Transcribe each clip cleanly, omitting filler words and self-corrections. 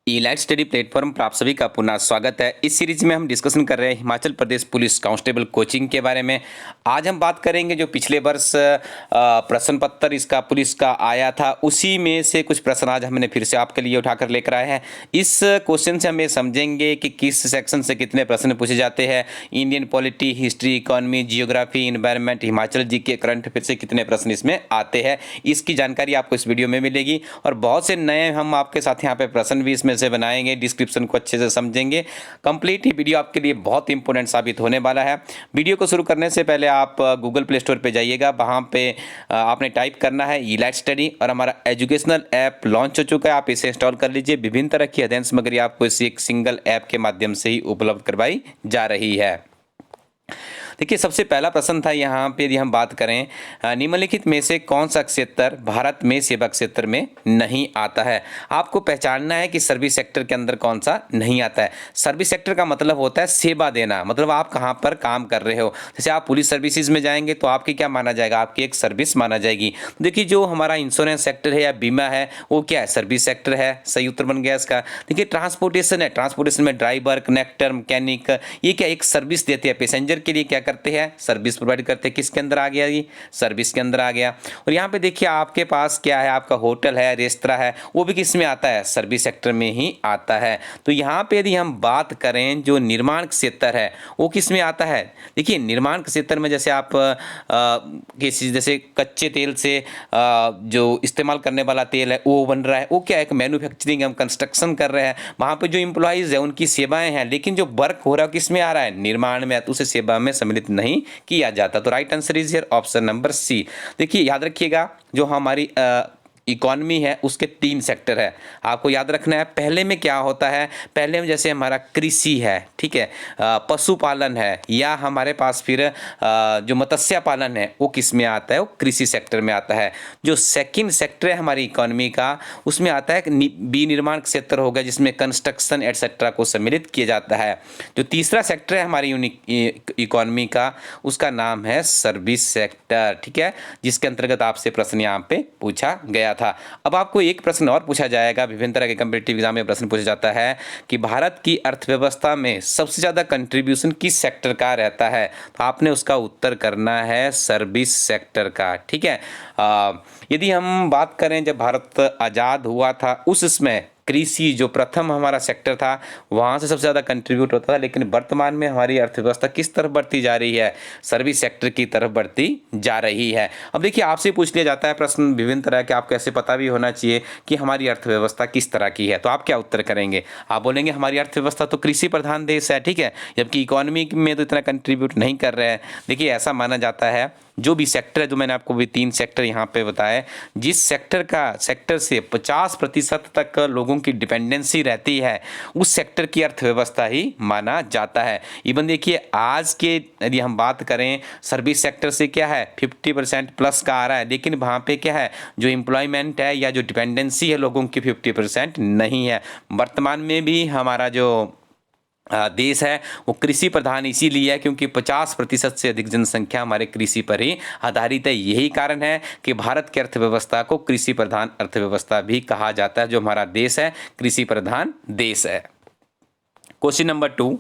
ई-लाइट study platform पर आप सभी का पुनः स्वागत है। इस सीरीज में हम डिस्कशन कर रहे हैं Himachal Pradesh police constable coaching के बारे में। आज हम बात करेंगे जो पिछले वर्ष प्रश्न पत्र इसका पुलिस का आया था, उसी में से कुछ प्रश्न आज हमने फिर से आपके लिए उठाकर लेकर आए हैं। इस क्वेश्चन से हम ये समझेंगे कि किस सेक्शन से कितने प्रश्न पूछे जाते हैं। Indian polity, history, economy, geography, environment, Himachal GK, current affair से कितने प्रश्न इसमें आते हैं, इसकी जानकारी आपको इस वीडियो में मिलेगी। और बहुत से नए हम आपके साथ यहाँ पे प्रश्न भी इसमें से बनाएंगे, डिस्क्रिप्शन को अच्छे से समझेंगे। कंप्लीट ही वीडियो आपके लिए बहुत इंपॉर्टेंट साबित होने वाला है। वीडियो को शुरू करने से पहले आप गूगल प्ले स्टोर पे जाइएगा, वहाँ पे आपने टाइप करना है ई-लाइट स्टडी और हमारा एजुकेशनल ऐप लॉन्च हो चुका है। आप इसे इंस्टॉल कर लीजिए। विभिन्न तरह की अध्ययन सामग्री आपको इस एक सिंगल ऐप के माध्यम से ही उपलब्ध करवाई जा रही है। देखिए, सबसे पहला प्रश्न था यहाँ पे, यदि हम बात करें निम्नलिखित में से कौन सा क्षेत्र भारत में सेवा क्षेत्र में नहीं आता है। आपको पहचानना है कि सर्विस सेक्टर के अंदर कौन सा नहीं आता है। सर्विस सेक्टर का मतलब होता है सेवा देना, मतलब आप कहाँ पर काम कर रहे हो। जैसे आप पुलिस सर्विसेज में जाएंगे तो आपकी क्या माना जाएगा, आपकी एक सर्विस माना जाएगी। देखिए, जो हमारा इंश्योरेंस सेक्टर है या बीमा है वो क्या है, सर्विस सेक्टर है। सही उत्तर बन गया इसका। देखिए, ट्रांसपोर्टेशन है, ट्रांसपोर्टेशन में ड्राइवर, कनेक्टर, मैकेनिक, ये क्या एक सर्विस देते हैं पैसेंजर के लिए, क्या करते हैं, सर्विस प्रोवाइड करते हैं। किसके अंदर आ गया, ये सर्विस के अंदर आ गया। और यहाँ पे देखिए आपके पास क्या है, आपका होटल है, रेस्तरा है, वो भी किस में आता है, सर्विस सेक्टर में ही आता है। तो यहाँ पे यदि हम बात करें जो निर्माण क्षेत्र है वो किस में आता है। देखिए, निर्माण क्षेत्र में जैसे आप किसी जैसे कच्चे तेल से जो इस्तेमाल करने वाला तेल है वो बन रहा है, वो क्या है, एक मैन्युफैक्चरिंग, हम कंस्ट्रक्शन कर रहे हैं, वहाँ पे जो एम्प्लॉइज है उनकी सेवाएं हैं, लेकिन जो वर्क हो रहा है किस में आ रहा है, निर्माण में, तो उसे सेवा में सम्मिलित नहीं किया जाता। तो right answer is here option number C. देखिए, याद रखिएगा जो हमारी इकॉनमी है उसके 3 सेक्टर है, आपको याद रखना है। पहले में क्या होता है, पहले में जैसे हमारा कृषि है, ठीक है, पशुपालन है, या हमारे पास फिर जो मत्स्य पालन है वो किस में आता है, वो कृषि सेक्टर में आता है। जो सेकंड सेक्टर है हमारी इकॉनमी का, उसमें आता है विनिर्माण क्षेत्र होगा जिसमें कंस्ट्रक्शन एटसेट्रा को सम्मिलित किया जाता है। जो तीसरा सेक्टर है हमारी इकॉनमी का, उसका नाम है सर्विस सेक्टर, ठीक है, जिसके अंतर्गत आपसे प्रश्न यहाँ पे पूछा गया था। अब आपको एक प्रश्न और पूछा जाएगा, विभिन्न तरह के कॉम्पिटिटिव एग्जाम में प्रश्न पूछा जाता है कि भारत की अर्थव्यवस्था में सबसे ज्यादा कंट्रीब्यूशन किस सेक्टर का रहता है। तो आपने उसका उत्तर करना है सर्विस सेक्टर का, ठीक है। यदि हम बात करें जब भारत आजाद हुआ था उस समय कृषि जो प्रथम हमारा सेक्टर था वहाँ से सबसे ज़्यादा कंट्रीब्यूट होता था, लेकिन वर्तमान में हमारी अर्थव्यवस्था किस तरफ बढ़ती जा रही है, सर्विस सेक्टर की तरफ बढ़ती जा रही है। अब देखिए, आपसे पूछ लिया जाता है प्रश्न विभिन्न तरह के, आपको ऐसे पता भी होना चाहिए कि हमारी अर्थव्यवस्था किस तरह की है। तो आप क्या उत्तर करेंगे, आप बोलेंगे हमारी अर्थव्यवस्था तो कृषि प्रधान देश है, ठीक है, जबकि इकोनॉमी में तो इतना कंट्रीब्यूट नहीं कर रहे हैं। देखिए, ऐसा माना जाता है जो भी सेक्टर है, जो मैंने आपको भी 3 सेक्टर यहाँ पे बताए, जिस सेक्टर से 50% तक लोगों की डिपेंडेंसी रहती है उस सेक्टर की अर्थव्यवस्था ही माना जाता है। इवन देखिए, आज के यदि हम बात करें सर्विस सेक्टर से क्या है 50% प्लस का आ रहा है, लेकिन वहाँ पे क्या है जो एम्प्लॉयमेंट है या जो डिपेंडेंसी है लोगों की 50% नहीं है। वर्तमान में भी हमारा जो देश है वो कृषि प्रधान इसीलिए है क्योंकि 50% से अधिक जनसंख्या हमारे कृषि पर ही आधारित है। यही कारण है कि भारत की अर्थव्यवस्था को कृषि प्रधान अर्थव्यवस्था भी कहा जाता है। जो हमारा देश है कृषि प्रधान देश है। क्वेश्चन नंबर 2,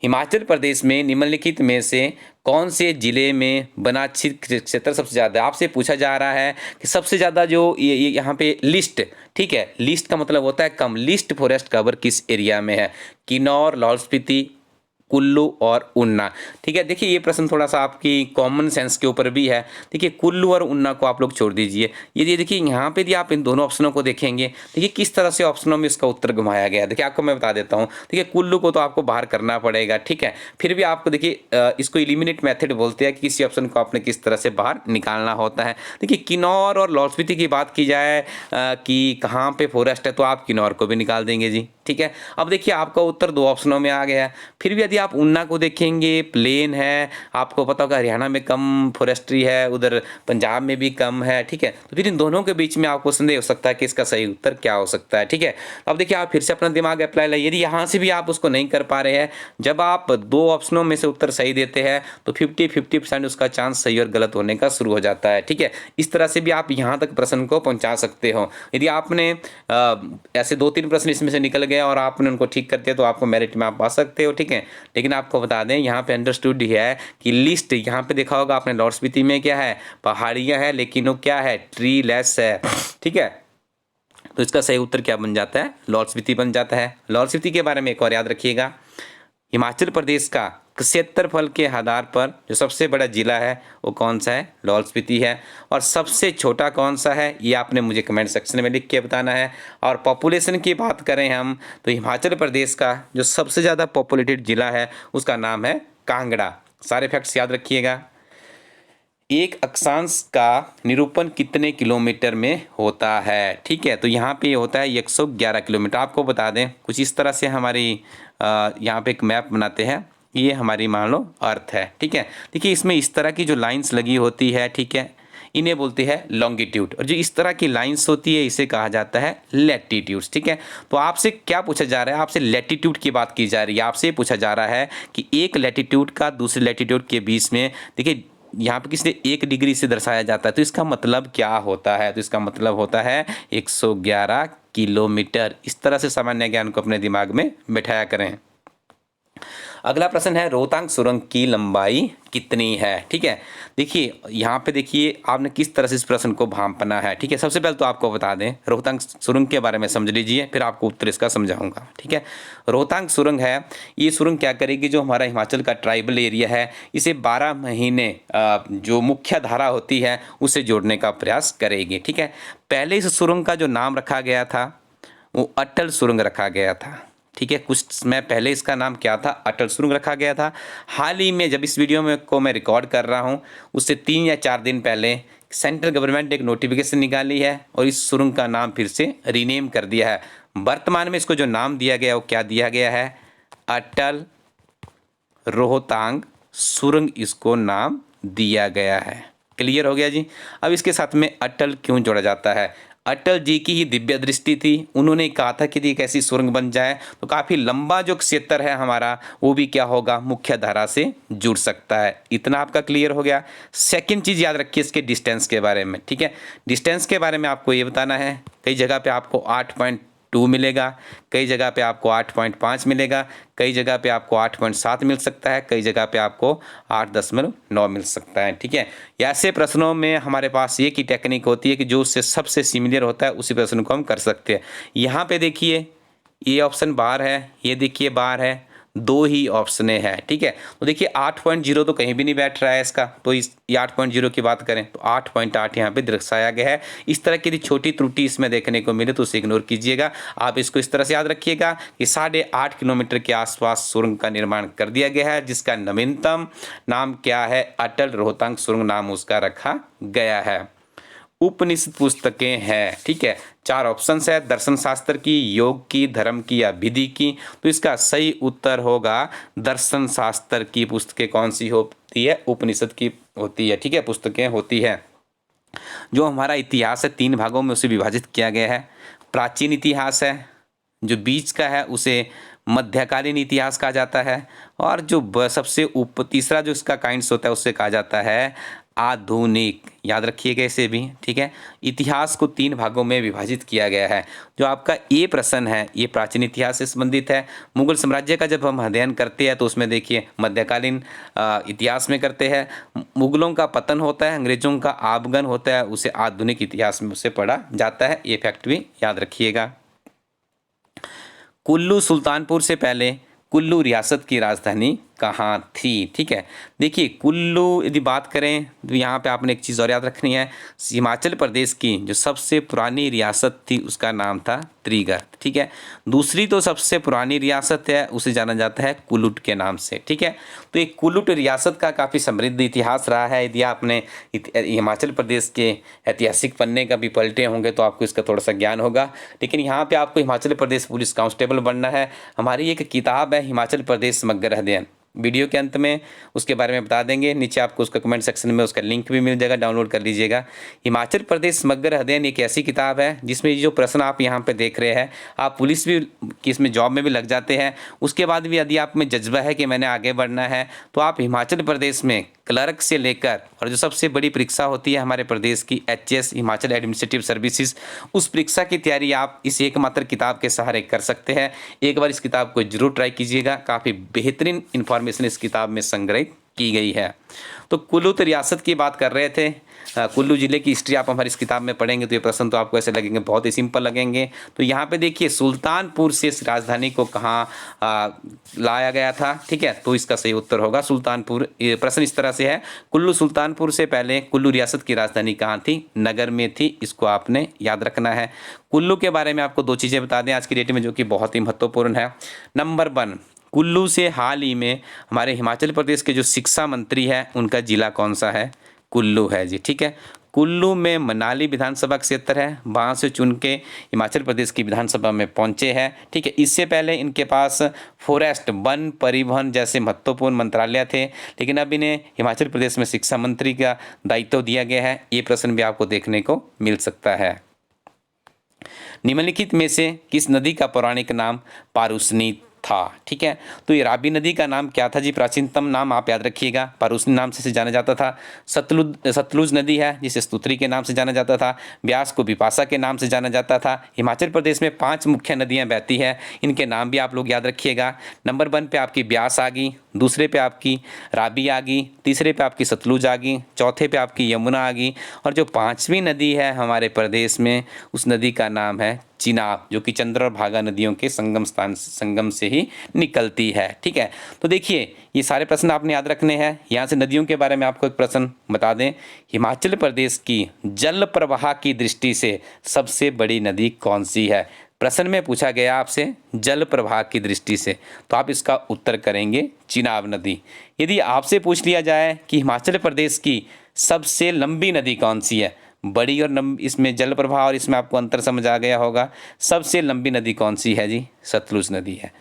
हिमाचल प्रदेश में निम्नलिखित में से कौन से जिले में वनाच्छित क्षेत्र सबसे ज़्यादा है। आपसे पूछा जा रहा है कि सबसे ज़्यादा जो ये यहाँ पे लिस्ट, ठीक है, लिस्ट का मतलब होता है कम, लिस्ट फॉरेस्ट कवर किस एरिया में है, किन्नौर, लाहौल स्पीति, कुल्लू और उन्ना, ठीक है। देखिए, ये प्रश्न थोड़ा सा आपकी कॉमन सेंस के ऊपर भी है। देखिए, कुल्लू और उन्ना को आप लोग छोड़ दीजिए। ये देखिए यहाँ पे यदि आप इन दोनों ऑप्शनों को देखेंगे, देखिए किस तरह से ऑप्शनों में इसका उत्तर घुमाया गया है। देखिए, आपको मैं बता देता हूँ। देखिए, कुल्लू को तो आपको बाहर करना पड़ेगा, ठीक है, फिर भी आपको देखिए इसको एलिमिनेट मेथड बोलते हैं कि किसी ऑप्शन को आपने किस तरह से बाहर निकालना होता है। देखिए, किन्नौर और लाहौल स्पीति की बात की जाए कि कहाँ पे फॉरेस्ट है, तो आप किन्नौर को भी निकाल देंगे जी, ठीक है। अब देखिए, आपका उत्तर 2 ऑप्शनों में आ गया है। फिर भी यदि आप उन्ना को देखेंगे, प्लेन है, आपको पता होगा हरियाणा में कम फॉरेस्ट्री है, उधर पंजाब में भी कम है, ठीक है। तो फिर इन दोनों के बीच में आपको संदेह हो सकता है कि इसका सही उत्तर क्या हो सकता है, ठीक है। अब देखिए, आप फिर से अपना दिमाग अप्लाई लाइए। यदि यहाँ से भी आप उसको नहीं कर पा रहे हैं, जब आप 2 ऑप्शनों में से उत्तर सही देते हैं तो 50-50% उसका चांस सही और गलत होने का शुरू हो जाता है, ठीक है। इस तरह से भी आप यहाँ तक प्रश्न को पहुँचा सकते हो। यदि आपने ऐसे 2-3 प्रश्न इसमें से निकल गए हैं और आपने उनको ठीक कर दिया तो आपको मेरिट में आप आ सकते हो, ठीक है। लेकिन आपको बता दें यहाँ पे अंडरस्टूड है कि लिस्ट यहाँ पे देखा होगा आपने, लाहौल स्पीति में क्या है, पहाड़ियाँ है लेकिन वो क्या है, ट्री लेस है, ठीक है। तो इसका सही उत्तर क्या बन जाता है, लाहौल स्पीति बन जाता है। लाहौल स्पीति के बारे में एक और याद रखिएगा, हिमाचल प्रदेश का क्षेत्रफल के आधार पर जो सबसे बड़ा जिला है वो कौन सा है, लाहौल स्पीति है। और सबसे छोटा कौन सा है ये आपने मुझे कमेंट सेक्शन में लिख के बताना है। और पॉपुलेशन की बात करें हम तो हिमाचल प्रदेश का जो सबसे ज़्यादा पॉपुलेटेड जिला है उसका नाम है कांगड़ा। सारे फैक्ट्स याद रखिएगा। एक अक्षांश का निरूपण कितने किलोमीटर में होता है, ठीक है। तो यहाँ पे होता है 111 किलोमीटर। आपको बता दें कुछ इस तरह से हमारी यहाँ पे एक मैप बनाते हैं, ये हमारी मान लो अर्थ है, ठीक है। देखिए इसमें इस तरह की जो लाइंस लगी होती है, ठीक है, इन्हें बोलते हैं लॉन्गिट्यूड। और जो इस तरह की लाइंस होती है इसे कहा जाता है लैटिट्यूड्स, ठीक है। तो आपसे क्या पूछा जा रहा है, आपसे लैटिट्यूड की बात की जा रही है। आपसे पूछा जा रहा है कि एक लैटिट्यूड का दूसरे लैटिट्यूड के बीच में, देखिए यहाँ पे किसी 1 डिग्री से दर्शाया जाता है, तो इसका मतलब क्या होता है, तो इसका मतलब होता है 111 किलोमीटर। इस तरह से सामान्य ज्ञान को अपने दिमाग में बैठाया करें। अगला प्रश्न है रोहतांग सुरंग की लंबाई कितनी है, ठीक है। देखिए यहाँ पे देखिए आपने किस तरह से इस प्रश्न को भांपना है, ठीक है। सबसे पहले तो आपको बता दें रोहतांग सुरंग के बारे में समझ लीजिए, फिर आपको उत्तर इसका समझाऊंगा, ठीक है। रोहतांग सुरंग है, ये सुरंग क्या करेगी, जो हमारा हिमाचल का ट्राइबल एरिया है इसे 12 महीने जो मुख्य धारा होती है उसे जोड़ने का प्रयास करेगी, ठीक है। पहले इस सुरंग का जो नाम रखा गया था वो अटल सुरंग रखा गया था, ठीक है। कुछ समय पहले इसका नाम क्या था, अटल सुरंग रखा गया था। हाल ही में जब इस वीडियो में को मैं रिकॉर्ड कर रहा हूँ उससे 3 या 4 दिन पहले सेंट्रल गवर्नमेंट ने एक नोटिफिकेशन निकाली है और इस सुरंग का नाम फिर से रीनेम कर दिया है। वर्तमान में इसको जो नाम दिया गया वो क्या दिया गया है, अटल रोहतांग सुरंग इसको नाम दिया गया है। क्लियर हो गया जी। अब इसके साथ में अटल क्यों जोड़ा जाता है, अटल जी की ही दिव्य दृष्टि थी, उन्होंने कहा था कि एक ऐसी सुरंग बन जाए तो काफ़ी लंबा जो क्षेत्र है हमारा वो भी क्या होगा, मुख्य धारा से जुड़ सकता है। इतना आपका क्लियर हो गया। सेकंड चीज़ याद रखिए इसके डिस्टेंस के बारे में, ठीक है। डिस्टेंस के बारे में आपको ये बताना है, कई जगह पे आपको 8.2 मिलेगा, कई जगह पे आपको 8.5 मिलेगा, कई जगह पे आपको 8.7 मिल सकता है, कई जगह पे आपको 8.9 मिल सकता है, ठीक है। ऐसे प्रश्नों में हमारे पास एक ही टेक्निक होती है कि जो उससे सबसे सिमिलर होता है उसी प्रश्न को हम कर सकते हैं। यहाँ पे देखिए ये ऑप्शन बाहर है, ये देखिए बाहर है, 2 ही ऑप्शन है, ठीक है। तो देखिए 8.0 तो कहीं भी नहीं बैठ रहा है इसका, तो इस 8.0 की बात करें तो 8.8 यहाँ पे दर्शाया गया है। इस तरह की यदि छोटी त्रुटि इसमें देखने को मिले तो उसे इग्नोर कीजिएगा। आप इसको इस तरह से याद रखिएगा कि 8.5 किलोमीटर के आसपास सुरंग का निर्माण कर दिया गया है, जिसका नवीनतम नाम क्या है, अटल रोहतांग सुरंग नाम उसका रखा गया है। उपनिषद पुस्तकें हैं, ठीक है। 4 ऑप्शंस है, दर्शन शास्त्र की, योग की, धर्म की या विधि की। तो इसका सही उत्तर होगा दर्शन शास्त्र की पुस्तकें कौन सी होती है, उपनिषद की होती है, ठीक है, पुस्तकें होती है। जो हमारा इतिहास है 3 भागों में उसे विभाजित किया गया है। प्राचीन इतिहास है, जो बीच का है उसे मध्यकालीन इतिहास कहा जाता है, और जो सबसे तीसरा जो इसका काइंड्स होता है उससे कहा जाता है आधुनिक। याद रखिएगा इसे भी, ठीक है। इतिहास को 3 भागों में विभाजित किया गया है। जो आपका ये प्रश्न है ये प्राचीन इतिहास से संबंधित है। मुगल साम्राज्य का जब हम अध्ययन करते हैं तो उसमें देखिए मध्यकालीन इतिहास में करते हैं। मुगलों का पतन होता है, अंग्रेजों का आगमन होता है, उसे आधुनिक इतिहास में उसे पढ़ा जाता है। ये फैक्ट भी याद रखिएगा। कुल्लू सुल्तानपुर से पहले कुल्लू रियासत की राजधानी कहाँ थी, ठीक है। देखिए कुल्लू यदि बात करें तो यहाँ पे आपने एक चीज़ और याद रखनी है, हिमाचल प्रदेश की जो सबसे पुरानी रियासत थी उसका नाम था त्रिगर्त, ठीक है। दूसरी तो सबसे पुरानी रियासत है उसे जाना जाता है कुलुट के नाम से, ठीक है। तो एक कुलुट रियासत का काफ़ी समृद्ध इतिहास रहा है। यदि आपने हिमाचल प्रदेश के ऐतिहासिक पन्ने का भी पलटे होंगे तो आपको इसका थोड़ा सा ज्ञान होगा। लेकिन यहाँ पर आपको हिमाचल प्रदेश पुलिस कांस्टेबल बनना है। हमारी एक किताब है हिमाचल प्रदेश समग्र अध्ययन, वीडियो के अंत में उसके बारे में बता देंगे, नीचे आपको उसका कमेंट सेक्शन में उसका लिंक भी मिल जाएगा, डाउनलोड कर लीजिएगा। हिमाचल प्रदेश समग्र अध्ययन एक ऐसी किताब है जिसमें जो प्रश्न आप यहाँ पे देख रहे हैं, आप पुलिस भी की इसमें जॉब में भी लग जाते हैं। उसके बाद भी यदि आप में जज्बा है कि मैंने आगे बढ़ना है तो आप हिमाचल प्रदेश में क्लर्क से लेकर और जो सबसे बड़ी परीक्षा होती है हमारे प्रदेश की एचएस हिमाचल एडमिनिस्ट्रेटिव सर्विसेज, उस परीक्षा की तैयारी आप इस एकमात्र किताब के सहारे कर सकते हैं। एक बार इस किताब को जरूर ट्राई कीजिएगा, काफ़ी बेहतरीन इन्फॉर्मेशन इस किताब में संग्रहित की गई है। तो कुल्लू तो रियासत की बात कर रहे थे, कुल्लू ज़िले की हिस्ट्री आप हमारी इस किताब में पढ़ेंगे तो ये प्रश्न तो आपको ऐसे लगेंगे, बहुत ही सिंपल लगेंगे। तो यहाँ पे देखिए सुल्तानपुर से इस राजधानी को कहाँ लाया गया था, ठीक है, तो इसका सही उत्तर होगा सुल्तानपुर। ये प्रश्न इस तरह से है, कुल्लू सुल्तानपुर से पहले कुल्लू रियासत की राजधानी कहाँ थी? नगर में थी। इसको आपने याद रखना है। कुल्लू के बारे में आपको 2 चीज़ें बता दें आज की डेट में जो कि बहुत ही महत्वपूर्ण है। नंबर 1, कुल्लू से हाल ही में हमारे हिमाचल प्रदेश के जो शिक्षा मंत्री है उनका जिला कौन सा है? कुल्लू है जी, ठीक है। कुल्लू में मनाली विधानसभा क्षेत्र है, वहाँ से चुन के हिमाचल प्रदेश की विधानसभा में पहुँचे हैं, ठीक है। इससे पहले इनके पास फॉरेस्ट, वन, परिवहन जैसे महत्वपूर्ण मंत्रालय थे, लेकिन अब इन्हें हिमाचल प्रदेश में शिक्षा मंत्री का दायित्व दिया गया है। ये प्रश्न भी आपको देखने को मिल सकता है। निम्नलिखित में से किस नदी का पौराणिक नाम पारुसनी था? ठीक है, तो ये राबी नदी का नाम क्या था जी? प्राचीनतम नाम आप याद रखिएगा, पारुसनी नाम से जाना जाता था। सतलुज नदी है जिसे स्तुत्री के नाम से जाना जाता था। ब्यास को बिपाशा के नाम से जाना जाता था। हिमाचल प्रदेश में 5 मुख्य नदियां बहती हैं, इनके नाम भी आप लोग याद रखिएगा। नंबर 1 पे आपकी ब्यास आ गई, दूसरे पे आपकी राबी आ गई, तीसरे पे आपकी सतलुज आ गई, चौथे पे आपकी यमुना आ गई, और जो 5वीं नदी है हमारे प्रदेश में उस नदी का नाम है चिनाब, जो कि चंद्र और भागा नदियों के संगम से ही निकलती है। ठीक है, तो देखिए ये सारे प्रश्न आपने याद रखने हैं। यहाँ से नदियों के बारे में आपको एक प्रश्न बता दें, हिमाचल प्रदेश की जल प्रवाह की दृष्टि से सबसे बड़ी नदी कौन सी है? प्रश्न में पूछा गया आपसे जल प्रवाह की दृष्टि से, तो आप इसका उत्तर करेंगे चिनाब नदी। यदि आपसे पूछ लिया जाए कि हिमाचल प्रदेश की सबसे लंबी नदी कौन सी है, बड़ी और इसमें जल प्रवाह और इसमें आपको अंतर समझ आ गया होगा। सबसे लंबी नदी कौन सी है जी? सतलुज नदी है।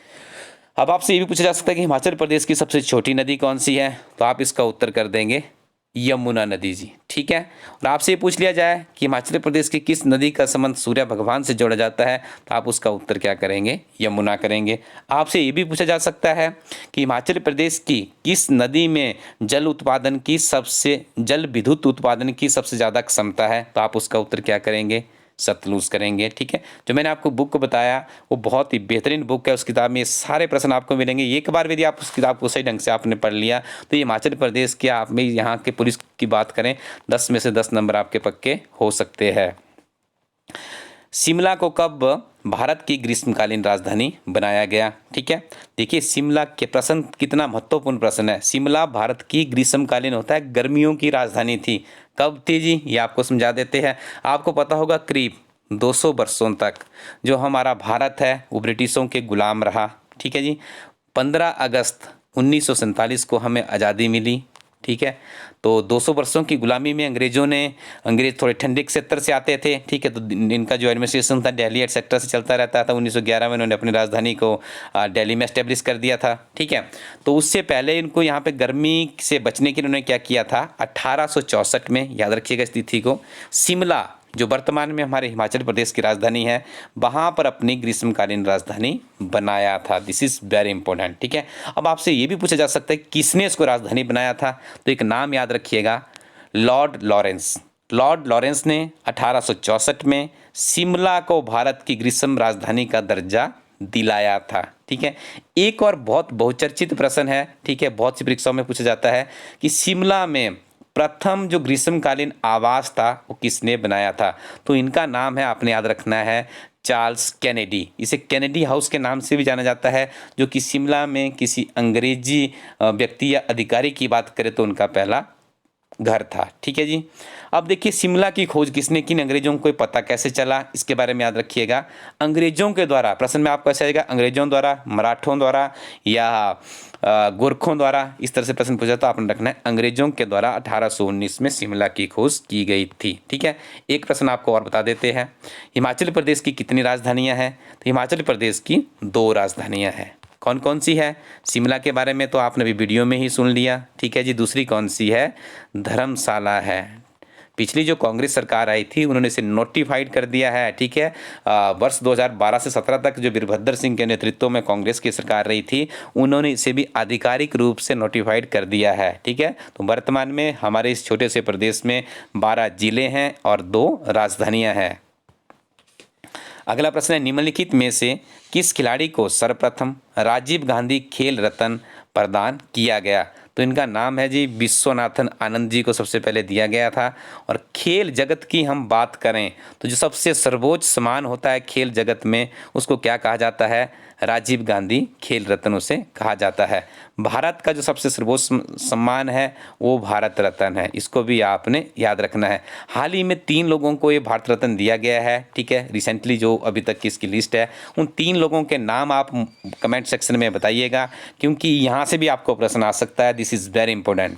अब आपसे ये भी पूछा जा सकता है कि हिमाचल प्रदेश की सबसे छोटी नदी कौन सी है, तो आप इसका उत्तर कर देंगे यमुना नदी जी। ठीक है, और आपसे ये पूछ लिया जाए कि हिमाचल प्रदेश की किस नदी का संबंध सूर्य भगवान से जोड़ा जाता है, तो आप उसका उत्तर क्या करेंगे? यमुना करेंगे। आपसे ये भी पूछा जा सकता है कि हिमाचल प्रदेश की किस नदी में जल विद्युत उत्पादन की सबसे ज़्यादा क्षमता है, तो आप उसका उत्तर क्या करेंगे? सतलुज करेंगे। ठीक है, जो मैंने आपको बुक बताया वो बहुत ही बेहतरीन बुक है। उस किताब में ये सारे प्रश्न आपको मिलेंगे। एक बार यदि आप उस किताब को सही ढंग से आपने पढ़ लिया तो ये हिमाचल प्रदेश के आप में यहाँ के पुलिस की बात करें 10 में से 10 नंबर आपके पक्के हो सकते हैं। शिमला को कब भारत की ग्रीष्मकालीन राजधानी बनाया गया? ठीक है, देखिए शिमला के प्रश्न कितना महत्वपूर्ण प्रश्न है। शिमला भारत की ग्रीष्मकालीन होता है, गर्मियों की राजधानी थी। कब थी जी? ये आपको समझा देते हैं। आपको पता होगा करीब 200 वर्षों तक जो हमारा भारत है वो ब्रिटिशों के गुलाम रहा। ठीक है जी, 15 अगस्त 1947 को हमें आज़ादी मिली। ठीक है, तो 200 वर्षों की गुलामी में अंग्रेज थोड़े ठंडे क्षेत्र से आते थे। ठीक है, तो इनका जो एडमिनिस्ट्रेशन था दिल्ली सेक्टर से चलता रहता था। 1911 में उन्होंने अपनी राजधानी को दिल्ली में एस्टेब्लिश कर दिया था। ठीक है, तो उससे पहले इनको यहाँ पे गर्मी से बचने के लिए उन्होंने क्या किया था, 1864 में, याद रखिएगा इस तिथि को, शिमला जो वर्तमान में हमारे हिमाचल प्रदेश की राजधानी है वहाँ पर अपनी ग्रीष्मकालीन राजधानी बनाया था। This is very important. ठीक है, अब आपसे ये भी पूछा जा सकता है किसने इसको राजधानी बनाया था, तो एक नाम याद रखिएगा, लॉर्ड लॉरेंस। लॉर्ड लॉरेंस ने 1864 में शिमला को भारत की ग्रीष्म राजधानी का दर्जा दिलाया था। ठीक है, एक और बहुत बहुचर्चित प्रश्न है, ठीक है, बहुत सी परीक्षाओं में पूछा जाता है कि शिमला में प्रथम जो ग्रीष्मकालीन आवास था वो किसने बनाया था, तो इनका नाम है, आपने याद रखना है, चार्ल्स कैनेडी। इसे कैनेडी हाउस के नाम से भी जाना जाता है, जो कि शिमला में किसी अंग्रेजी व्यक्ति या अधिकारी की बात करें तो उनका पहला घर था। ठीक है जी, अब देखिए शिमला की खोज किसने की, अंग्रेजों को पता कैसे चला, इसके बारे में याद रखिएगा। अंग्रेजों के द्वारा, प्रश्न में आपको ऐसा आएगा, अंग्रेजों द्वारा, मराठों द्वारा या गोरखों द्वारा, इस तरह से प्रश्न पूछा तो आपने रखना है अंग्रेजों के द्वारा 1819 में शिमला की खोज की गई थी। ठीक है, एक प्रश्न आपको और बता देते हैं, हिमाचल प्रदेश की कितनी राजधानियाँ हैं, तो हिमाचल प्रदेश की 2 राजधानियाँ हैं। कौन कौन सी है? शिमला के बारे में तो आपने भी वीडियो में ही सुन लिया। ठीक है जी, दूसरी कौन सी है? धर्मशाला है। पिछली जो कांग्रेस सरकार आई थी उन्होंने इसे नोटिफाइड कर दिया है, ठीक है। वर्ष 2012 से 17 तक जो वीरभद्र सिंह के नेतृत्व में कांग्रेस की सरकार रही थी उन्होंने इसे भी आधिकारिक रूप से नोटिफाइड कर दिया है, ठीक है। तो वर्तमान में हमारे इस छोटे से प्रदेश में 12 जिले हैं और 2 राजधानियां हैं। अगला प्रश्न है, निम्नलिखित में से किस खिलाड़ी को सर्वप्रथम राजीव गांधी खेल रत्न प्रदान किया गया? तो इनका नाम है जी विश्वनाथन आनंद जी को सबसे पहले दिया गया था। और खेल जगत की हम बात करें तो जो सबसे सर्वोच्च सम्मान होता है खेल जगत में उसको क्या कहा जाता है? राजीव गांधी खेल रत्न उसे कहा जाता है। भारत का जो सबसे सर्वोच्च सम्मान है वो भारत रत्न है, इसको भी आपने याद रखना है। हाल ही में 3 लोगों को ये भारत रत्न दिया गया है, ठीक है। रिसेंटली जो अभी तक की इसकी लिस्ट है उन 3 लोगों के नाम आप कमेंट सेक्शन में बताइएगा, क्योंकि यहाँ से भी आपको प्रश्न आ सकता है। This is very important.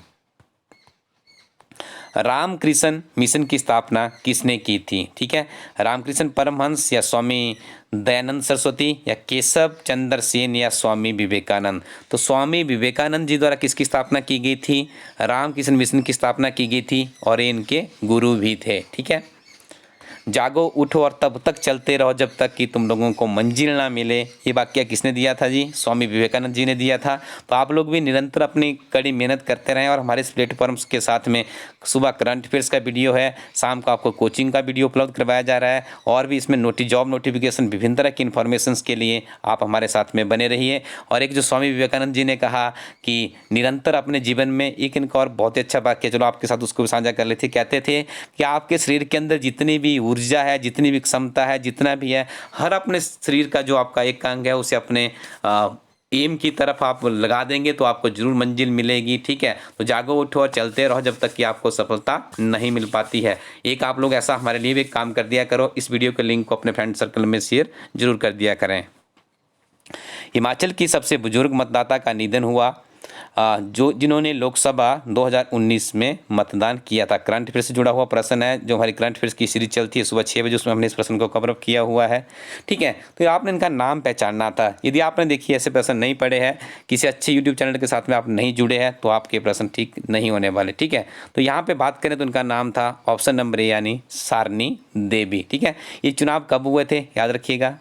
Ramakrishna Mission की स्थापना किसने की थी? ठीक है, रामकृष्ण परमहंस या स्वामी दयानंद सरस्वती या केशव चंद्र सेन या स्वामी विवेकानंद? तो स्वामी विवेकानंद जी द्वारा किसकी स्थापना की गई थी? रामकृष्ण मिशन की स्थापना की गई थी और ये इनके गुरु भी थे, ठीक है। जागो उठो और तब तक चलते रहो जब तक कि तुम लोगों को मंजिल ना मिले, ये वाक्य किसने दिया था जी? स्वामी विवेकानंद जी ने दिया था। तो आप लोग भी निरंतर अपनी कड़ी मेहनत करते रहें और हमारे इस प्लेटफॉर्म्स के साथ में सुबह करंट अफेयर्स का वीडियो है, शाम को आपको कोचिंग का वीडियो उपलब्ध करवाया जा रहा है और भी इसमें जॉब नोटिफिकेशन विभिन्न तरह की इन्फॉर्मेशन के लिए आप हमारे साथ में बने रहिए। और एक जो स्वामी विवेकानंद जी ने कहा कि निरंतर अपने जीवन में एक इनका और बहुत ही अच्छा वाक्य, चलो आपके साथ उसको भी साझा कर लेते, कहते थे कि आपके शरीर के अंदर जितनी भी ऊर्जा है, जितनी भी क्षमता है, जितना भी है, हर अपने शरीर का जो आपका एक अंग है उसे अपने एम की तरफ आप लगा देंगे तो आपको जरूर मंजिल मिलेगी, ठीक है। तो जागो उठो और चलते रहो जब तक कि आपको सफलता नहीं मिल पाती है। एक आप लोग ऐसा हमारे लिए भी एक काम कर दिया करो, इस वीडियो के लिंक को अपने फ्रेंड सर्कल में शेयर जरूर कर दिया करें। हिमाचल की सबसे बुजुर्ग मतदाता का निधन हुआ जिन्होंने लोकसभा 2019 में मतदान किया था। करंट अफेयर से जुड़ा हुआ प्रश्न है, जो हमारी करंट अफेयर्स की सीरीज चलती है सुबह 6 बजे, उसमें हमने इस प्रश्न को कवर अप किया हुआ है, ठीक है। तो आपने इनका नाम पहचानना था। यदि आपने देखिए ऐसे प्रश्न नहीं पढ़े हैं, किसी अच्छे यूट्यूब चैनल के साथ में आप नहीं जुड़े हैं, तो आपके प्रश्न ठीक नहीं होने वाले, ठीक है। तो यहाँ पे बात करें तो इनका नाम था ऑप्शन नंबर ए यानी सारनी देवी, ठीक है। ये चुनाव कब हुए थे याद रखिएगा,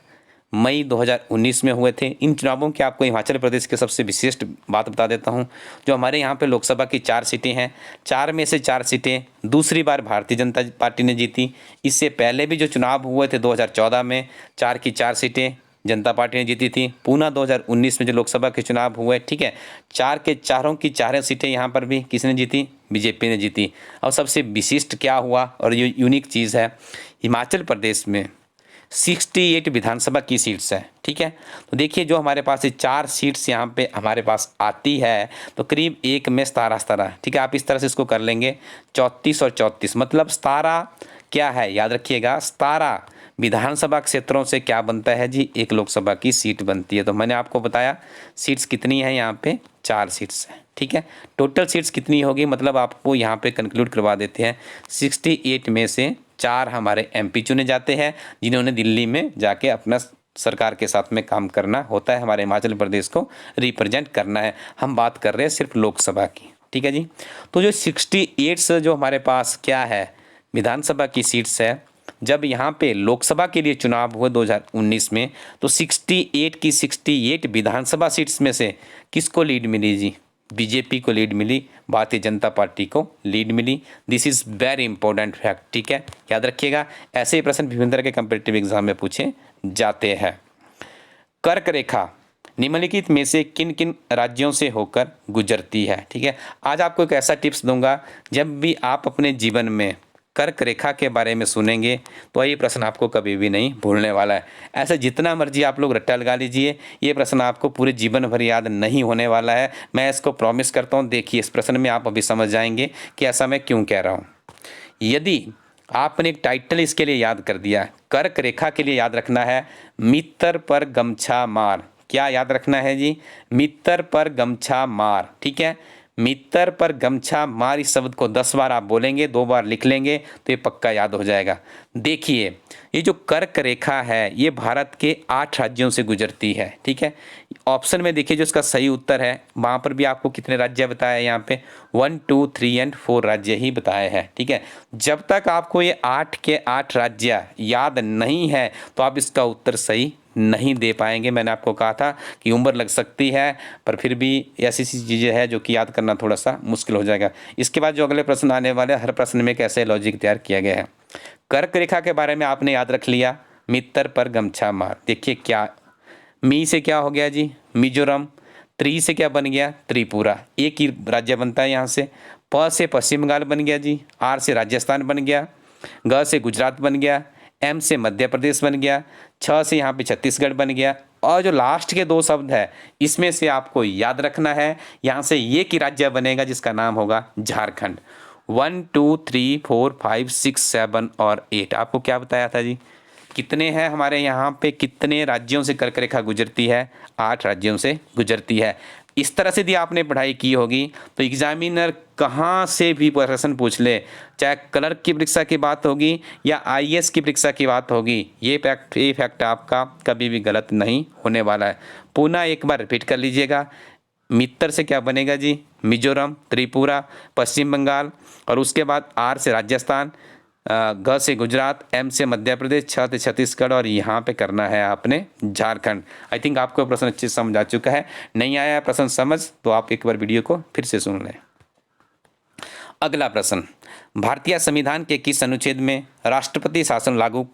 मई 2019 में हुए थे। इन चुनावों के आपको हिमाचल प्रदेश के सबसे विशिष्ट बात बता देता हूं, जो हमारे यहाँ पे लोकसभा की 4 सीटें हैं, 4 में से 4 सीटें दूसरी बार भारतीय जनता पार्टी ने जीती। इससे पहले भी जो चुनाव हुए थे 2014 में 4 की 4 सीटें जनता पार्टी ने जीती थी। पुनः 2019 में जो लोकसभा के चुनाव हुए, ठीक है, 4 के चारों की 4 सीटें यहाँ पर भी किसने जीती? बीजेपी ने जीती। और सबसे विशिष्ट क्या हुआ और ये यूनिक चीज़ है, हिमाचल प्रदेश में 68 विधानसभा की सीट्स है, ठीक है। तो देखिए जो हमारे पास ये 4 सीट्स यहाँ पे हमारे पास आती है, तो करीब 1 में 17, ठीक है। आप इस तरह से इसको कर लेंगे 34 और 34, मतलब 17 क्या है याद रखिएगा, 17 विधानसभा क्षेत्रों से क्या बनता है जी? एक लोकसभा की सीट बनती है। तो मैंने आपको बताया सीट्स कितनी है, यहाँ पे 4 सीट्स है, ठीक है। टोटल सीट्स कितनी होगी, मतलब आपको यहाँ पे कंक्लूड करवा देते हैं 68 में से 4 हमारे एमपी चुने जाते हैं, जिन्होंने दिल्ली में जाके अपना सरकार के साथ में काम करना होता है, हमारे हिमाचल प्रदेश को रिप्रेजेंट करना है। हम बात कर रहे हैं सिर्फ लोकसभा की, ठीक है जी। तो जो 68 जो हमारे पास क्या है विधानसभा की सीट्स है, जब यहाँ पे लोकसभा के लिए चुनाव हुए 2019 में, तो 68 की 68 विधानसभा सीट्स में से किसको लीड मिली जी? बीजेपी को लीड मिली, भारतीय जनता पार्टी को लीड मिली। This is very important fact, ठीक है, याद रखिएगा। ऐसे ही प्रश्न विभिन्न तरह के कम्पिटिटिव एग्जाम में पूछे जाते हैं। कर्क रेखा निम्नलिखित में से किन किन राज्यों से होकर गुजरती है? ठीक है, आज आपको एक ऐसा टिप्स दूंगा, जब भी आप अपने जीवन में कर्क रेखा के बारे में सुनेंगे तो ये प्रश्न आपको कभी भी नहीं भूलने वाला है। ऐसे जितना मर्जी आप लोग रट्टा लगा लीजिए, ये प्रश्न आपको पूरे जीवन भर याद नहीं होने वाला है, मैं इसको प्रॉमिस करता हूँ। देखिए इस प्रश्न में आप अभी समझ जाएंगे कि ऐसा मैं क्यों कह रहा हूँ। यदि आपने एक टाइटल इसके लिए याद कर दिया, कर्क रेखा के लिए याद रखना है मित्र पर गमछा मार। क्या याद रखना है जी? मित्र पर गमछा मार, ठीक है। मित्र पर गमछा मार, इस शब्द को 10 बार आप बोलेंगे, 2 बार लिख लेंगे तो ये पक्का याद हो जाएगा। देखिए ये जो कर्क रेखा है ये भारत के 8 राज्यों से गुजरती है, ठीक है। ऑप्शन में देखिए जो इसका सही उत्तर है वहाँ पर भी आपको कितने राज्य बताए यहाँ पे 1, 2, 3 एंड 4 राज्य ही बताए हैं। ठीक है, जब तक आपको ये 8 के 8 राज्य याद नहीं है तो आप इसका उत्तर सही नहीं दे पाएंगे। मैंने आपको कहा था कि उम्र लग सकती है, पर फिर भी ऐसी सी चीज़ें हैं जो कि याद करना थोड़ा सा मुश्किल हो जाएगा। इसके बाद जो अगले प्रश्न आने वाले, हर प्रश्न में कैसे लॉजिक तैयार किया गया है। कर्क रेखा के बारे में आपने याद रख लिया, मित्र पर गमछा मार। देखिए क्या, मी से क्या हो गया जी, मिजोरम। त्रि से क्या बन गया, त्रिपुरा, एक ही राज्य बनता है यहाँ से। प से पश्चिम बंगाल बन गया जी। आर से राजस्थान बन गया। ग से गुजरात बन गया। एम से मध्य प्रदेश बन गया। छ से यहाँ पे छत्तीसगढ़ बन गया। और जो लास्ट के 2 शब्द है इसमें से आपको याद रखना है, यहाँ से एक ही राज्य बनेगा जिसका नाम होगा झारखंड। 1, 2, 3, 4, 5, 6, 7 और 8। आपको क्या बताया था जी, कितने हैं हमारे यहाँ पे, कितने राज्यों से कर्क रेखा गुजरती है, 8 राज्यों से गुजरती है। इस तरह से यदि आपने पढ़ाई की होगी तो एग्जामिनर कहाँ से भी प्रश्न पूछ ले, चाहे क्लर्क की परीक्षा की बात होगी या आईएएस की परीक्षा की बात होगी, ये फैक्ट आपका कभी भी गलत नहीं होने वाला है। पुनः एक बार रिपीट कर लीजिएगा, मित्र से क्या बनेगा जी, मिजोरम, त्रिपुरा, पश्चिम बंगाल, और उसके बाद आर से राजस्थान, ग से गुजरात, एम से मध्य प्रदेश, छ से छत्तीसगढ़, और यहाँ पे करना है आपने झारखंड। आई थिंक आपको प्रश्न अच्छे से समझ आ चुका है। नहीं आया प्रश्न समझ तो आप एक बार वीडियो को फिर से सुन लें। अगला प्रश्न, भारतीय संविधान के किस अनुच्छेद में राष्ट्रपति शासन लागू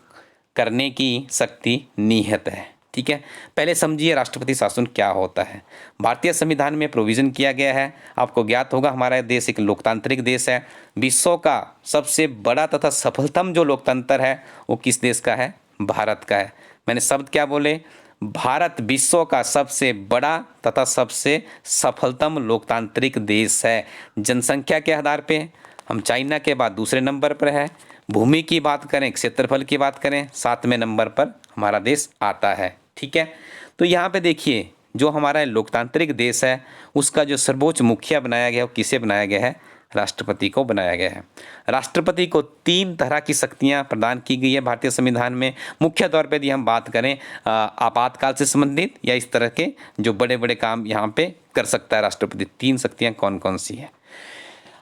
करने की शक्ति निहित है। ठीक है, पहले समझिए राष्ट्रपति शासन क्या होता है। भारतीय संविधान में प्रोविज़न किया गया है, आपको ज्ञात होगा हमारा देश एक लोकतांत्रिक देश है। विश्व का सबसे बड़ा तथा सफलतम जो लोकतंत्र है वो किस देश का है, भारत का है। मैंने शब्द क्या बोले, भारत विश्व का सबसे बड़ा तथा सबसे सफलतम लोकतांत्रिक देश है। जनसंख्या के आधार पे हम चाइना के बाद दूसरे नंबर पर है। भूमि की बात करें, क्षेत्रफल की बात करें, 7वें नंबर पर हमारा देश आता है। ठीक है, तो यहाँ पे देखिए जो हमारा लोकतांत्रिक देश है उसका जो सर्वोच्च मुखिया बनाया गया है वो किसे बनाया गया है, राष्ट्रपति को बनाया गया है। राष्ट्रपति को 3 तरह की शक्तियाँ प्रदान की गई है भारतीय संविधान में। मुख्य तौर पर यदि हम बात करें आपातकाल से संबंधित या इस तरह के जो बड़े बड़े काम यहाँ पे कर सकता है राष्ट्रपति। 3 शक्तियाँ कौन कौन सी है,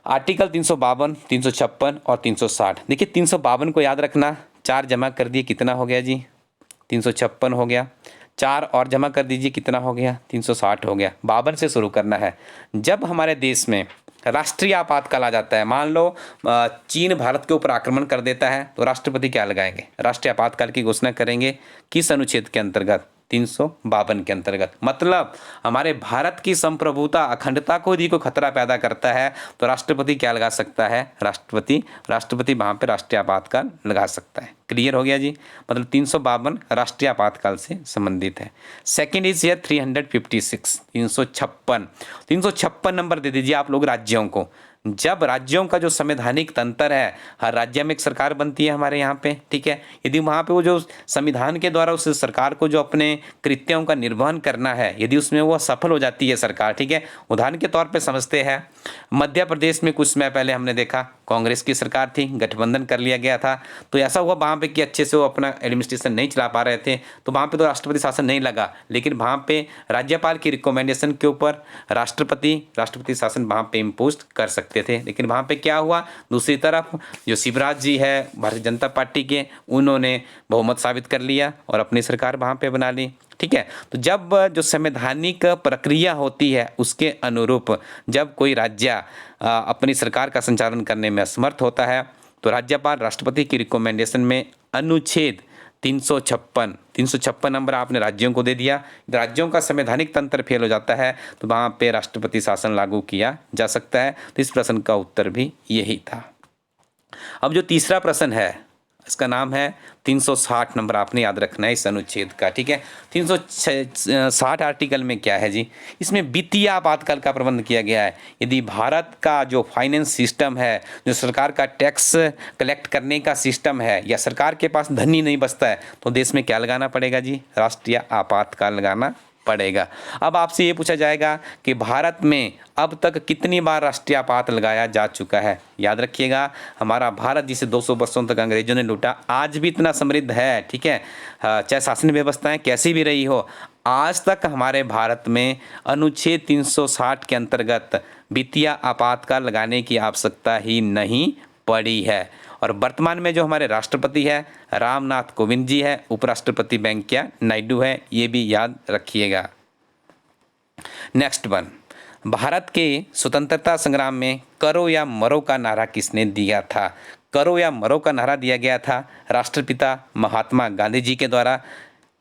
आर्टिकल 352, 356 और 360। देखिए 352 को याद रखना, 4 जमा कर दिए कितना हो गया जी, 356 हो गया। 4 और जमा कर दीजिए कितना हो गया, 360 हो गया। 52 से शुरू करना है। जब हमारे देश में राष्ट्रीय आपातकाल आ जाता है, मान लो चीन भारत के ऊपर आक्रमण कर देता है, तो राष्ट्रपति क्या लगाएंगे, राष्ट्रीय आपातकाल की घोषणा करेंगे। किस अनुच्छेद के अंतर्गत, 352 के अंतर्गत। मतलब हमारे भारत की संप्रभुता अखंडता को यदि कोई खतरा पैदा करता है तो राष्ट्रपति क्या लगा सकता है, राष्ट्रपति वहाँ पे राष्ट्रीय आपातकाल लगा सकता है। क्लियर हो गया जी, मतलब 352 राष्ट्रीय आपातकाल से संबंधित है। सेकेंड इज हियर 356, 356 नंबर दे दीजिए आप लोग राज्यों को। जब राज्यों का जो संवैधानिक तंत्र है, हर राज्य में एक सरकार बनती है हमारे यहाँ पे। ठीक है, यदि वहाँ पे वो जो संविधान के द्वारा उस सरकार को जो अपने कृत्यों का निर्वहन करना है, यदि उसमें वो सफल हो जाती है सरकार, ठीक है, उदाहरण के तौर पे समझते हैं मध्य प्रदेश में कुछ समय पहले हमने देखा कांग्रेस की सरकार थी, गठबंधन कर लिया गया था, तो ऐसा हुआ वहाँ पे कि अच्छे से वो अपना एडमिनिस्ट्रेशन नहीं चला पा रहे थे, तो वहाँ पे तो राष्ट्रपति शासन नहीं लगा, लेकिन वहाँ पे राज्यपाल की रिकमेंडेशन के ऊपर राष्ट्रपति शासन वहाँ पे इम्पोज कर सकते थे। लेकिन वहाँ पे क्या हुआ, दूसरी तरफ जो शिवराज जी है भारतीय जनता पार्टी के, उन्होंने बहुमत साबित कर लिया और अपनी सरकार वहाँ पे बना ली। ठीक है, तो जब जो संवैधानिक प्रक्रिया होती है उसके अनुरूप जब कोई राज्य अपनी सरकार का संचालन करने में असमर्थ होता है तो राज्यपाल राष्ट्रपति की रिकमेंडेशन में अनुच्छेद 356 नंबर आपने राज्यों को दे दिया। राज्यों का संवैधानिक तंत्र फेल हो जाता है तो वहाँ पे राष्ट्रपति शासन लागू किया जा सकता है। तो इस प्रश्न का उत्तर भी यही था। अब जो तीसरा प्रश्न है इसका नाम है 360 नंबर, आपने याद रखना है इस अनुच्छेद का। ठीक है, 360 आर्टिकल में क्या है जी, इसमें वित्तीय आपातकाल का प्रबंध किया गया है। यदि भारत का जो फाइनेंस सिस्टम है, जो सरकार का टैक्स कलेक्ट करने का सिस्टम है, या सरकार के पास धन ही नहीं बचता है, तो देश में क्या लगाना पड़ेगा जी, राष्ट्रीय आपातकाल लगाना पड़ेगा। अब आपसे ये पूछा जाएगा कि भारत में अब तक कितनी बार राष्ट्रीय आपात लगाया जा चुका है। याद रखिएगा, हमारा भारत जिसे 200 वर्षों तक अंग्रेजों ने लूटा, आज भी इतना समृद्ध है। ठीक है, चाहे शासन व्यवस्थाएं कैसी भी रही हो, आज तक हमारे भारत में अनुच्छेद 360 के अंतर्गत वित्तीय आपातकाल लगाने की आवश्यकता ही नहीं पड़ी है। और वर्तमान में जो हमारे राष्ट्रपति है रामनाथ कोविंद जी है, उपराष्ट्रपति वेंकैया नायडू है, ये भी याद रखिएगा। नेक्स्ट वन, भारत के स्वतंत्रता संग्राम में करो या मरो का नारा किसने दिया था? करो या मरो का नारा दिया गया था राष्ट्रपिता महात्मा गांधी जी के द्वारा।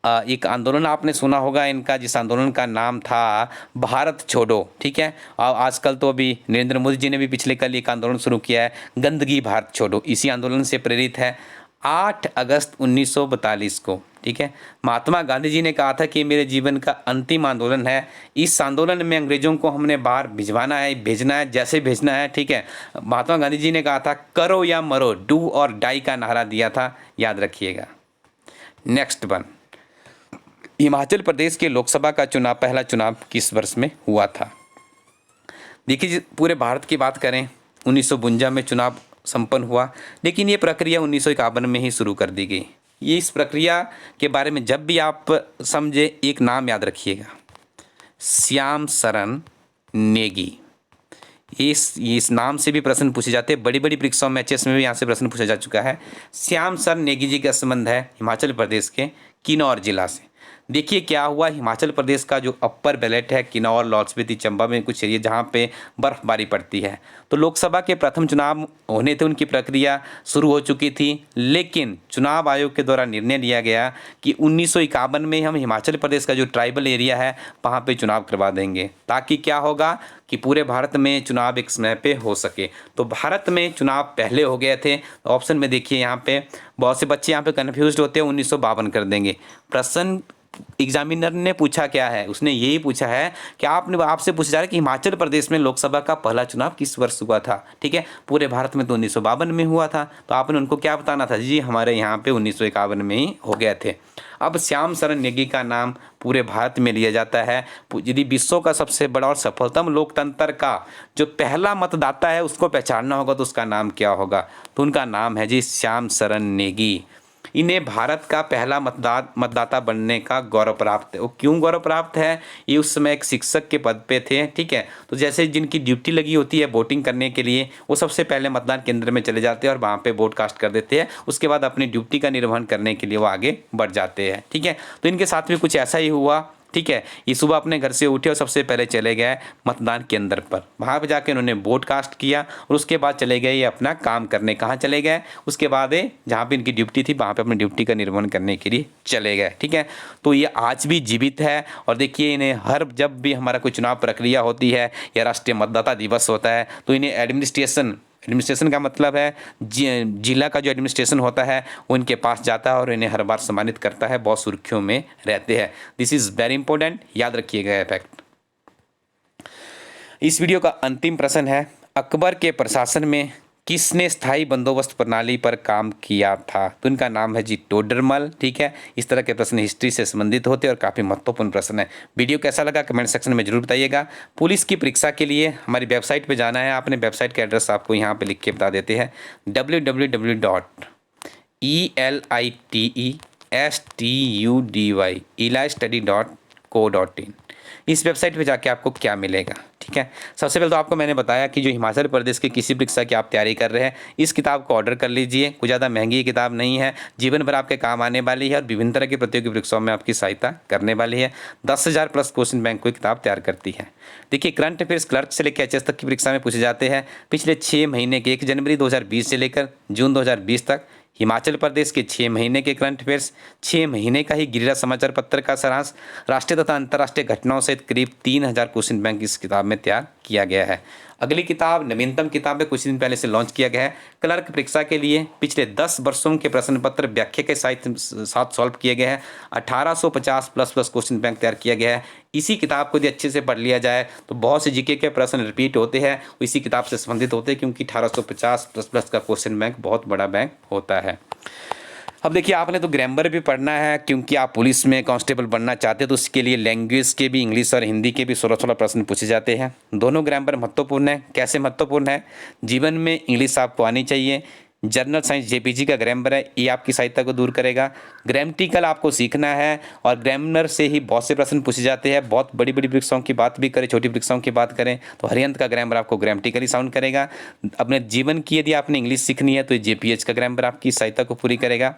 एक आंदोलन आपने सुना होगा इनका, जिस आंदोलन का नाम था भारत छोड़ो, ठीक है। और आजकल तो अभी नरेंद्र मोदी जी ने भी पिछले कल एक आंदोलन शुरू किया है, गंदगी भारत छोड़ो, इसी आंदोलन से प्रेरित है। 8 अगस्त 1942 को, ठीक है, महात्मा गांधी जी ने कहा था कि मेरे जीवन का अंतिम आंदोलन है, इस आंदोलन में अंग्रेजों को हमने बाहर भिजवाना है, भेजना है, जैसे भेजना है, ठीक है। महात्मा गांधी जी ने कहा था करो या मरो, डू और डाई का नारा दिया था, याद रखिएगा। नेक्स्ट वन, हिमाचल प्रदेश के लोकसभा का चुनाव, पहला चुनाव किस वर्ष में हुआ था? देखिए, पूरे भारत की बात करें 1952 में चुनाव संपन्न हुआ, लेकिन ये प्रक्रिया 1951 में ही शुरू कर दी गई। ये इस प्रक्रिया के बारे में जब भी आप समझे, एक नाम याद रखिएगा, श्याम शरण नेगी। इस नाम से भी प्रश्न पूछे जाते हैं, बड़ी बड़ी परीक्षाओं में, एचएस में भी यहाँ से प्रश्न पूछा जा चुका है। श्याम शरण नेगी जी का संबंध है हिमाचल प्रदेश के किन्नौर जिला से। देखिए क्या हुआ, हिमाचल प्रदेश का जो अपर बेल्ट है, किन्नौर, लाहौल स्पीति, चंबा में कुछ एरिया जहाँ पे बर्फबारी पड़ती है, तो लोकसभा के प्रथम चुनाव होने थे, उनकी प्रक्रिया शुरू हो चुकी थी, लेकिन चुनाव आयोग के द्वारा निर्णय लिया गया कि 1951 में हम हिमाचल प्रदेश का जो ट्राइबल एरिया है वहाँ पे चुनाव करवा देंगे, ताकि क्या होगा कि पूरे भारत में चुनाव एक समय पे हो सके। तो भारत में चुनाव पहले हो गए थे। ऑप्शन में देखिए, यहाँ पे बहुत से बच्चे यहाँ पे कन्फ्यूज होते हैं, 1952 कर देंगे। प्रश्न एग्जामिनर ने पूछा क्या है, उसने यही पूछा है कि आपसे पूछा जा रहा है कि हिमाचल प्रदेश में लोकसभा का पहला चुनाव किस वर्ष हुआ था, ठीक है। पूरे भारत में तो 1952 में हुआ था, तो आपने उनको क्या बताना था, जी हमारे यहाँ पे 1951 में ही हो गए थे। अब श्याम शरण नेगी का नाम पूरे भारत में लिया जाता है। यदि विश्व का सबसे बड़ा और सफलतम लोकतंत्र का जो पहला मतदाता है उसको पहचानना होगा तो उसका नाम क्या होगा, तो उनका नाम है जी श्याम शरण नेगी। इन्हें भारत का पहला मतदाता बनने का गौरव प्राप्त है। वो क्यों गौरव प्राप्त है, ये उस समय एक शिक्षक के पद पे थे, ठीक है। तो जैसे जिनकी ड्यूटी लगी होती है वोटिंग करने के लिए, वो सबसे पहले मतदान केंद्र में चले जाते हैं और वहाँ पे वोट कास्ट कर देते हैं। उसके बाद अपनी ड्यूटी का निर्वहन करने के लिए वो आगे बढ़ जाते हैं, ठीक है। तो इनके साथ भी कुछ ऐसा ही हुआ, ठीक है। ये सुबह अपने घर से उठे और सबसे पहले चले गए मतदान केंद्र पर, वहाँ पर जाकर उन्होंने वोट कास्ट किया और उसके बाद चले गए ये अपना काम करने। कहाँ चले गए, उसके बाद जहाँ पे इनकी ड्यूटी थी वहाँ पे अपनी ड्यूटी का निर्वहन करने के लिए चले गए, ठीक है। तो ये आज भी जीवित है। और देखिए, इन्हें हर जब भी हमारा कोई चुनाव प्रक्रिया होती है या राष्ट्रीय मतदाता दिवस होता है तो इन्हें एडमिनिस्ट्रेशन का मतलब है जिला का जो एडमिनिस्ट्रेशन होता है वो इनके पास जाता है और इन्हें हर बार सम्मानित करता है, बहुत सुर्खियों में रहते हैं। दिस इज़ वेरी इंपॉर्टेंट, याद रखिएगा ये फैक्ट। इस वीडियो का अंतिम प्रश्न है, अकबर के प्रशासन में किसने स्थायी बंदोबस्त प्रणाली पर काम किया था, तो इनका नाम है जी टोडरमल, ठीक है। इस तरह के प्रश्न हिस्ट्री से संबंधित होते हैं और काफ़ी महत्वपूर्ण प्रश्न है। वीडियो कैसा लगा कमेंट सेक्शन में जरूर बताइएगा। पुलिस की परीक्षा के लिए हमारी वेबसाइट पे जाना है, आपने वेबसाइट का एड्रेस आपको यहाँ पे लिख के बता देते हैं, www.elitstudy.co.in। इस वेबसाइट पे जाके आपको क्या मिलेगा, ठीक है। सबसे पहले तो आपको मैंने बताया कि जो हिमाचल प्रदेश की किसी परीक्षा की आप तैयारी कर रहे हैं, इस किताब को ऑर्डर कर लीजिए। कोई ज़्यादा महंगी किताब नहीं है, जीवन भर आपके काम आने वाली है और विभिन्न तरह की प्रतियोगी परीक्षाओं में आपकी सहायता करने वाली है। 10,000 प्लस क्वेश्चन बैंक कोई किताब तैयार करती है। देखिए, करंट अफेयर्स क्लर्क से लेकर एचएस तक की परीक्षा में पूछे जाते हैं। पिछले 6 महीने के 1 जनवरी 2020 से लेकर जून 2020 तक हिमाचल प्रदेश के 6 महीने के करंट अफेयर्स, 6 महीने का ही गिरिराज समाचार पत्र का सारांश, राष्ट्रीय तथा अंतर्राष्ट्रीय घटनाओं सहित करीब 3,000 क्वेश्चन बैंक इस किताब में तैयार किया गया है। अगली किताब, नवीनतम किताब है, कुछ दिन पहले से लॉन्च किया गया है। क्लर्क परीक्षा के लिए पिछले 10 वर्षों के प्रश्न पत्र व्याख्या के साथ सॉल्व किए गए हैं। 1850 प्लस क्वेश्चन बैंक तैयार किया गया है। इसी किताब को यदि अच्छे से पढ़ लिया जाए तो बहुत से जीके के प्रश्न रिपीट होते हैं, इसी किताब से संबंधित होते हैं, क्योंकि 1850 प्लस का क्वेश्चन बैंक बहुत बड़ा बैंक होता है। अब देखिए, आपने तो ग्रामर भी पढ़ना है, क्योंकि आप पुलिस में कांस्टेबल बनना चाहते हैं तो उसके लिए लैंग्वेज के भी, इंग्लिश और हिंदी के भी 16 प्रश्न पूछे जाते हैं। दोनों ग्रामर महत्वपूर्ण है। कैसे महत्वपूर्ण है, जीवन में इंग्लिश आपको आनी चाहिए, जनरल साइंस जेपीजी का ग्रामर है, ये आपकी सहायता को दूर करेगा। ग्रामेटिकल आपको सीखना है और ग्रामर से ही बहुत से प्रश्न पूछे जाते हैं। बहुत बड़ी बड़ी वृक्षों की बात भी करें, छोटी वृक्षों की बात करें तो हरियंत का ग्रामर आपको ग्रामेटिकली साउंड करेगा। अपने जीवन की यदि आपने इंग्लिश सीखनी है तो जेपीएच का ग्रामर आपकी सहायता को पूरी करेगा।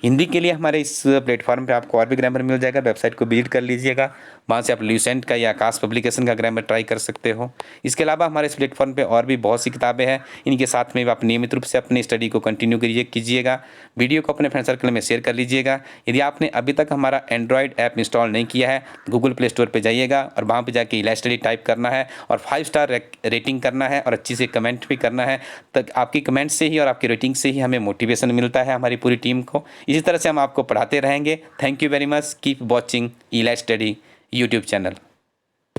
हिंदी के लिए हमारे इस प्लेटफॉर्म पे आपको और भी ग्रामर मिल जाएगा, वेबसाइट को विजिट कर लीजिएगा, वहाँ से आप ल्यूसेंट का या आकाश पब्लिकेशन का ग्रामर ट्राई कर सकते हो। इसके अलावा हमारे इस प्लेटफॉर्म पे और भी बहुत सी किताबें हैं, इनके साथ में आप नियमित रूप से अपनी स्टडी को कंटिन्यू कीजिएगा। वीडियो को अपने फ्रेंड सर्कल में शेयर कर लीजिएगा। यदि आपने अभी तक हमारा एंड्रॉयड ऐप इंस्टॉल नहीं किया है, गूगल प्ले स्टोर पर जाइएगा और वहाँ पर जाके इलाइट स्टडी टाइप करना है और 5 स्टार रेटिंग करना है और अच्छी से कमेंट भी करना है। तक आपकी कमेंट से ही और आपकी रेटिंग से ही हमें मोटिवेशन मिलता है, हमारी पूरी टीम को। इसी तरह से हम आपको पढ़ाते रहेंगे। Thank you very much, keep watching elite study YouTube channel.